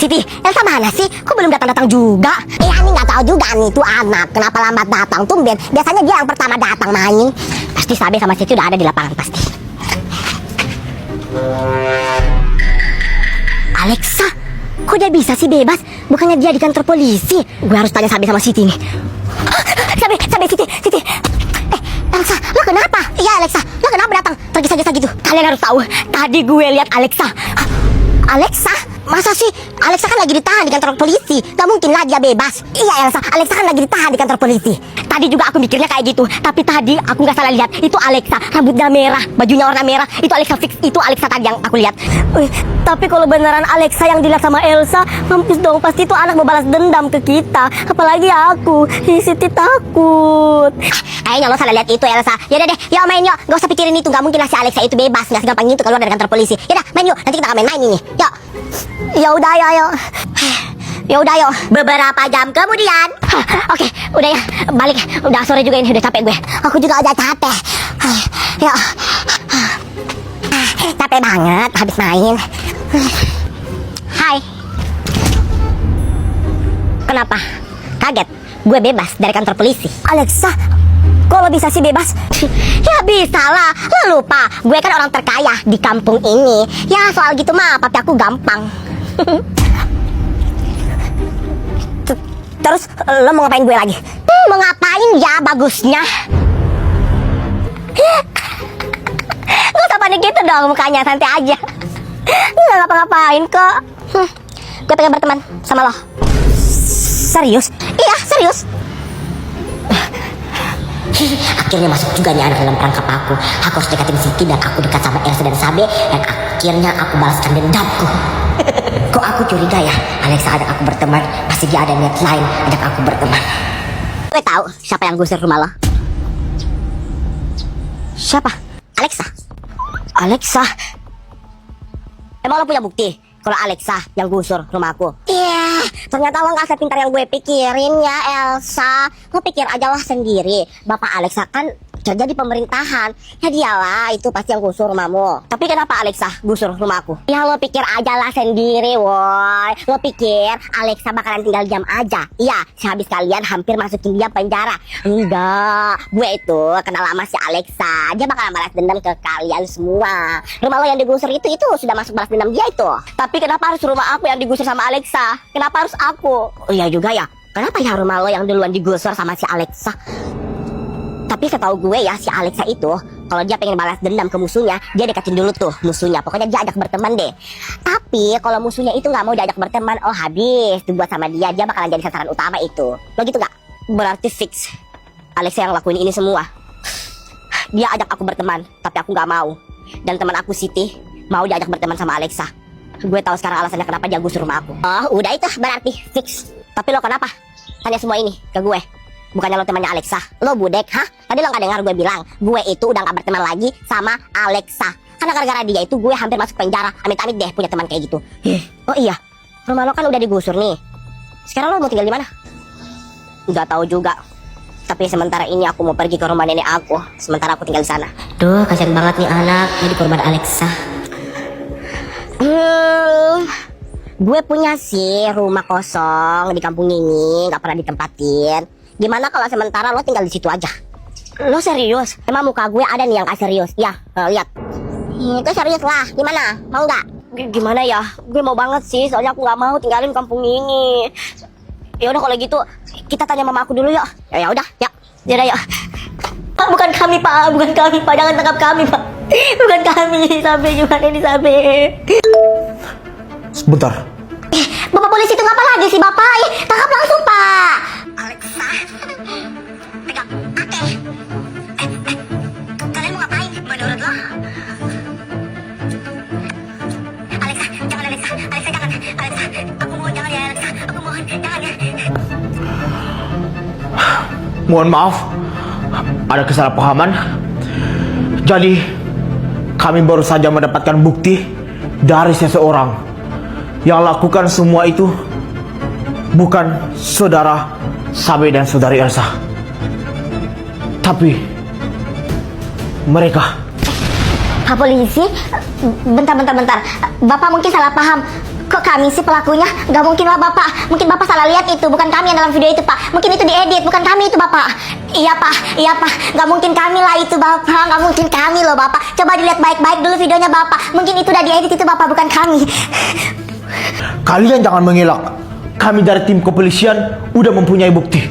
Siti, Elsa mana sih? Kok belum datang-datang juga? Ani nggak tahu juga nih tuh anak kenapa lambat datang tumben. Biasanya dia yang pertama datang main. Pasti Sabe sama Siti udah ada di lapangan pasti. Alexa, kok dia bisa sih bebas? Bukannya dia di kantor polisi? Gue harus tanya Sabe sama Siti nih. Sabe, Siti. Elsa, lo kenapa? Iya Alexa, lo kenapa datang tergesa-gesa gitu? Kalian harus tahu, tadi gue lihat Alexa. Alexa? Masa sih? Alexa kan lagi ditahan di kantor polisi. Gak mungkin lah dia bebas. Iya Elsa, Alexa kan lagi ditahan di kantor polisi. Tadi juga aku mikirnya kayak gitu. Tapi tadi aku gak salah lihat. Itu Alexa, rambutnya merah, bajunya warna merah. Itu Alexa fix, itu Alexa tadi yang aku lihat. Tapi kalau beneran Alexa yang dilihat sama Elsa, mampus dong, pasti itu anak mau balas dendam ke kita. Apalagi aku, Siti takut. Kayaknya lo salah lihat itu Elsa. Yaudah deh, yuk main yuk. Gak usah pikirin itu, gak mungkin lah si Alexa itu bebas. Gak segampang itu keluar dari kantor polisi. Yaudah main yuk, nanti kita main ini. Yuk. Ya udah ayo. Ya udah ayo. Beberapa jam kemudian. Oke, udah ya, balik. Udah sore juga ini, udah capek gue. Aku juga udah capek. Ya. Capek banget habis main. Hai. Kenapa? Kaget? Gue bebas dari kantor polisi. Alexa, kok lo bisa sih bebas? Ya bisa lah, lo lupa gue kan orang terkaya di kampung ini. Ya soal gitu mah papi aku gampang. Terus lo mau ngapain gue lagi? Mau ngapain ya bagusnya? Gak usah panik gitu dong mukanya, santai aja. Gak ngapa-ngapain kok. Gue pengen berteman sama lo. Serius? Iya serius. Akhirnya masuk juga nih anak dalam perangkap aku. Aku harus dekatin Siti dan aku dekat sama Elsa dan Sabe. Dan akhirnya aku balaskan dendamku. Kok aku curiga ya Alexa ajak aku berteman. Pasti dia ada niat lain ajak aku berteman. Gue tahu siapa yang gusur rumah lo. Siapa? Alexa? Emang lo punya bukti kalau Alexa yang gusur rumahku? Iya, ternyata lo gak sepintar yang gue pikirin ya Elsa. Lo pikir aja lah sendiri. Bapak Alexa kan kerja di pemerintahan. Ya dialah itu pasti yang gusur rumahmu. Tapi kenapa Alexa gusur rumahku? Ya lo pikir aja lah sendiri woy. Lo pikir Alexa bakalan tinggal diam aja? Iya, sehabis kalian hampir masukin dia penjara. Enggak, gue itu kenal lama si Alexa. Dia bakalan balas dendam ke kalian semua. Rumah lo yang digusur itu sudah masuk balas dendam dia itu. Tapi kenapa harus rumah aku yang digusur sama Alexa? Kenapa harus aku? Oh iya juga ya. Kenapa ya rumah lo yang duluan digusur sama si Alexa? Tapi setahu gue ya si Alexa itu kalau dia pengen balas dendam ke musuhnya, dia deketin dulu tuh musuhnya. Pokoknya dia ajak berteman deh. Tapi kalau musuhnya itu nggak mau diajak berteman, oh habis dibuat sama dia bakalan jadi sasaran utama itu. Lo gitu nggak? Berarti fix Alexa yang lakuin ini semua. Dia ajak aku berteman, tapi aku nggak mau. Dan teman aku Siti mau diajak berteman sama Alexa. Gue tahu sekarang alasannya kenapa dia gusur rumah aku. Oh udah itu berarti fix. Tapi lo kenapa tanya semua ini ke gue? Bukannya lo temannya Alexa? Lo budek, hah? Tadi lo gak dengar gue bilang gue itu udah gak berteman lagi sama Alexa. Karena gara-gara dia itu gue hampir masuk penjara. Amit-amit deh punya teman kayak gitu. Oh iya, rumah lo kan udah digusur nih. Sekarang lo mau tinggal di mana? Gak tahu juga. Tapi sementara ini aku mau pergi ke rumah nenek aku. Sementara aku tinggal di sana. Duh, kasian banget nih anak jadi korban Alexa. Gue punya sih rumah kosong di kampung ini, gak pernah ditempatin. Gimana kalau sementara lo tinggal di situ aja? Lo serius? Emang muka gue ada nih yang gak serius? Ya, lihat. Itu serius lah. Gimana? Mau nggak? Gimana ya? Gue mau banget sih, soalnya aku nggak mau tinggalin kampung ini. Ya udah kalau gitu, kita tanya mama aku dulu yuk. Ya udah, ya. Ya udah yuk. Pak, bukan kami Pak, jangan tangkap kami Pak. Bukan kami, Sabe gimana ini Sabe? Sebentar. Bapak polisi itu ngapa lagi sih Bapak? Tangkap langsung Pak. Alexa, pegang. Oke. Kalian mau ngapain? Menurut lo? Alexa, jangan Alexa. Alexa jangan. Alexa, aku mohon jangan ya Alexa. Aku mohon jangan ya. Mohon maaf, ada kesalahpahaman. Jadi, kami baru saja mendapatkan bukti dari seseorang yang lakukan semua itu bukan saudara Sabe dan saudari Elsa, tapi mereka. Pak polisi, bentar. Bapak mungkin salah paham. Kok kami sih pelakunya? Gak mungkin lah Bapak. Mungkin Bapak salah lihat itu. Bukan kami yang dalam video itu Pak. Mungkin itu diedit. Bukan kami itu Bapak. Iya Pak. Gak mungkin kami lah itu Bapak. Gak mungkin kami loh Bapak. Coba dilihat baik-baik dulu videonya Bapak. Mungkin itu udah diedit itu Bapak. Bukan kami. Kalian jangan mengelak. Kami dari tim kepolisian udah mempunyai bukti.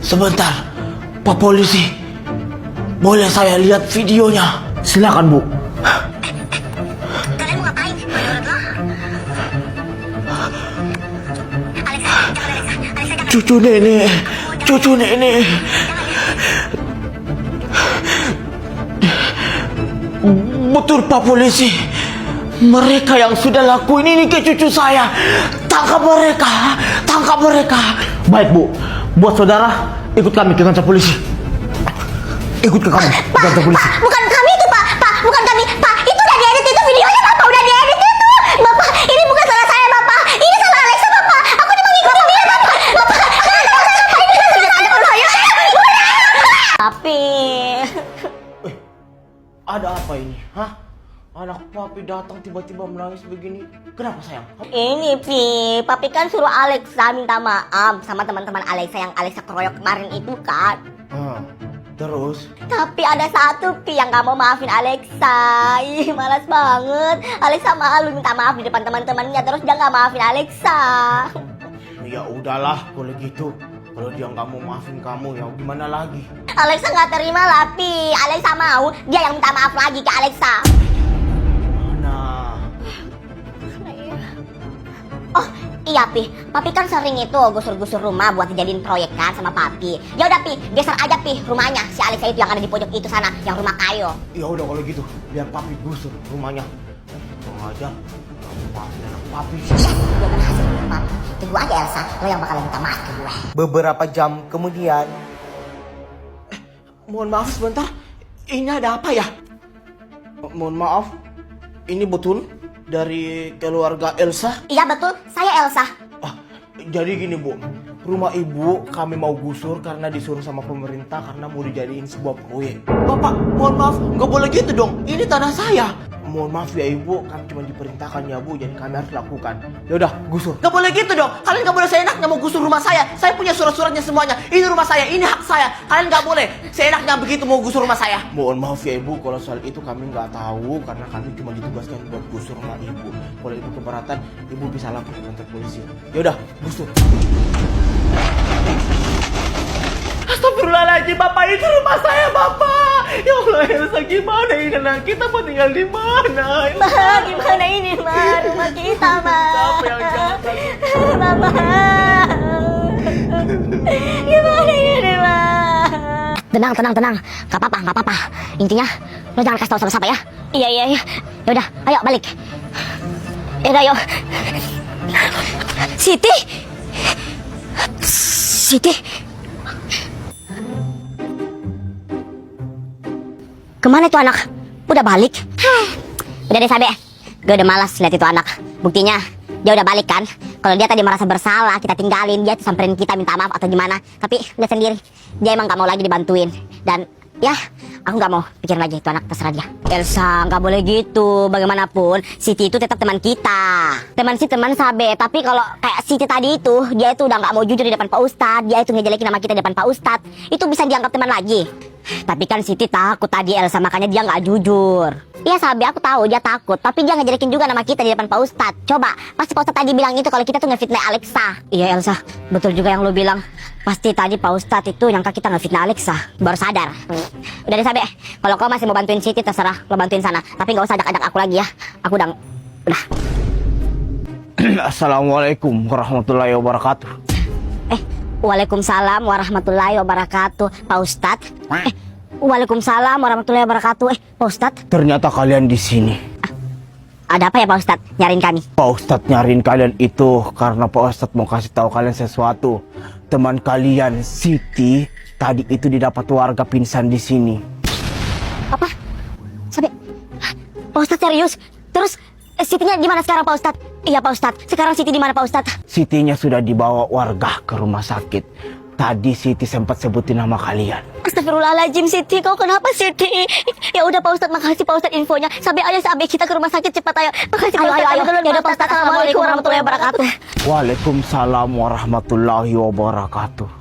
Sebentar, Pak Polisi. Boleh saya lihat videonya? Silakan, Bu. Kalian mau ngapain? Cucu nenek. Betul, Pak Polisi. Mereka yang sudah lakuin ini ke cucu saya. Tangkap mereka. Baik, Bu. Buat saudara, ikut kami ke kantor polisi. Ikut ke kami, ke kantor polisi. Pak, bukan kami itu Pak. Bukan kami. Pak, itu udah diedit itu videonya Bapak. Udah diedit itu. Bapak, ini bukan salah saya Bapak. Ini salah Alexa Bapak. Aku cuma ngikutin dia Bapak. Tapi Ada apa ini? Hah? Anak papi datang tiba-tiba menangis begini. Kenapa sayang? ini Papi kan suruh Alexa minta maaf sama teman-teman Alexa yang Alexa keroyok kemarin itu kan. Terus? Tapi ada satu yang gak mau maafin Alexa. Ih, malas banget. Alexa malu minta maaf di depan teman-temannya, terus dia gak maafin Alexa. Ya udahlah, kalau gitu. Kalau dia nggak mau maafin kamu, ya gimana lagi? Alexa gak terima lah, Pi. Alexa mau, dia yang minta maaf lagi ke Alexa. Nah, Oh iya Pi, Papi kan sering itu gusur-gusur rumah buat dijadiin proyek kan sama Papi. Ya udah Pi, geser aja Pi rumahnya si Alexa itu yang ada di pojok itu sana, yang rumah kayu. ya udah kalau gitu, biar papi gusur rumahnya. Tunggu aja, kamu maafin anak papi. Dia kan hasil Papi. Tunggu aja Elsa, lo yang bakalan minta maaf ke gue. Beberapa jam kemudian, mohon maaf sebentar, ini ada apa ya? Mohon maaf, ini betul dari keluarga Elsa? Iya betul, saya Elsa. Jadi gini Bu, rumah ibu kami mau gusur karena disuruh sama pemerintah karena mau dijadiin sebuah proyek. Bapak, mohon maaf, nggak boleh gitu dong, ini tanah saya. Mohon maaf ya ibu, kami cuma diperintahkan ya Bu, jadi kami harus lakukan. Ya udah, gusur. Nggak boleh gitu dong, kalian nggak boleh seenaknya mau gusur rumah saya. Saya punya surat-suratnya semuanya, ini rumah saya, ini hak saya. Kalian nggak boleh seenaknya begitu mau gusur rumah saya. Mohon maaf ya ibu, kalau soal itu kami nggak tahu karena kami cuma ditugaskan buat gusur rumah ibu. Kalau ibu keberatan, ibu bisa lapor ke kantor polisi. Ya udah, gusur. Astagfirullahaladzim, Bapak, itu rumah saya, Bapak. Ya Allah, Elsa, gimana ini anak kita mau tinggal di mana? Ma, gimana ini Ma, rumah kita Ma. Siapa yang jahat? Mama. Gimana ini Ma? Tenang. Gak apa-apa. Intinya, lo jangan kasih tau sama siapa ya. Iya. Yaudah, ayo balik. Yaudah, ayo. Siti. Kemana itu anak? Udah balik? Udah deh Sabe, gue udah malas lihat itu anak. Buktinya dia udah balik kan. Kalau dia tadi merasa bersalah, kita tinggalin, dia tuh samperin kita minta maaf atau gimana. Tapi lihat sendiri, dia emang gak mau lagi dibantuin. Dan ya, aku gak mau pikir lagi itu anak, terserah dia. Elsa, gak boleh gitu. Bagaimanapun, Siti itu tetap teman kita. Teman Sabe. Tapi kalau kayak Siti tadi itu, dia itu udah gak mau jujur di depan Pak Ustadz. Dia itu ngejelekin nama kita di depan Pak Ustadz. Itu bisa dianggap teman lagi. Tapi kan Siti takut tadi Elsa, makanya dia gak jujur. Iya Sabe, aku tahu dia takut. Tapi dia ngejelekin juga nama kita di depan Pak Ustadz. Coba, pasti Pak Ustadz tadi bilang itu kalau kita tuh ngefitnah Alexa. Iya Elsa, betul juga yang lo bilang. Pasti tadi Pak Ustadz itu nyangka kita ngefitnah Alexa. Baru sadar. Udah deh Sabe, kalau kau masih mau bantuin Siti terserah, lo bantuin sana. Tapi gak usah ajak-ajak aku lagi ya. Aku udah. Assalamualaikum warahmatullahi wabarakatuh. Waalaikumsalam warahmatullahi wabarakatuh. Pak Ustadz. Waalaikumsalam warahmatullahi wabarakatuh. Pak Ustadz. Ternyata kalian di sini. Ada apa ya Pak Ustadz? Nyariin kami. Pak Ustadz nyariin kalian itu karena Pak Ustadz mau kasih tahu kalian sesuatu. Teman kalian Siti tadi itu didapat warga pingsan di sini. Apa? Sabe. Pak Ustadz serius? Terus Sitinya di mana sekarang Pak Ustadz? Iya Pak Ustadz. Sekarang Siti di mana Pak Ustadz? Sitinya sudah dibawa warga ke rumah sakit. Tadi Siti sempat sebutin nama kalian. Astagfirullahaladzim Siti, kau kenapa Siti? Ya udah Pak Ustadz, makasih Pak Ustadz infonya. Sampai ayo sampai kita ke rumah sakit cepat ayo. Makasih Pak Ustadz. Ayo. Ya udah Pak Ustadz. Assalamualaikum warahmatullahi wabarakatuh. Waalaikumsalam warahmatullahi wabarakatuh.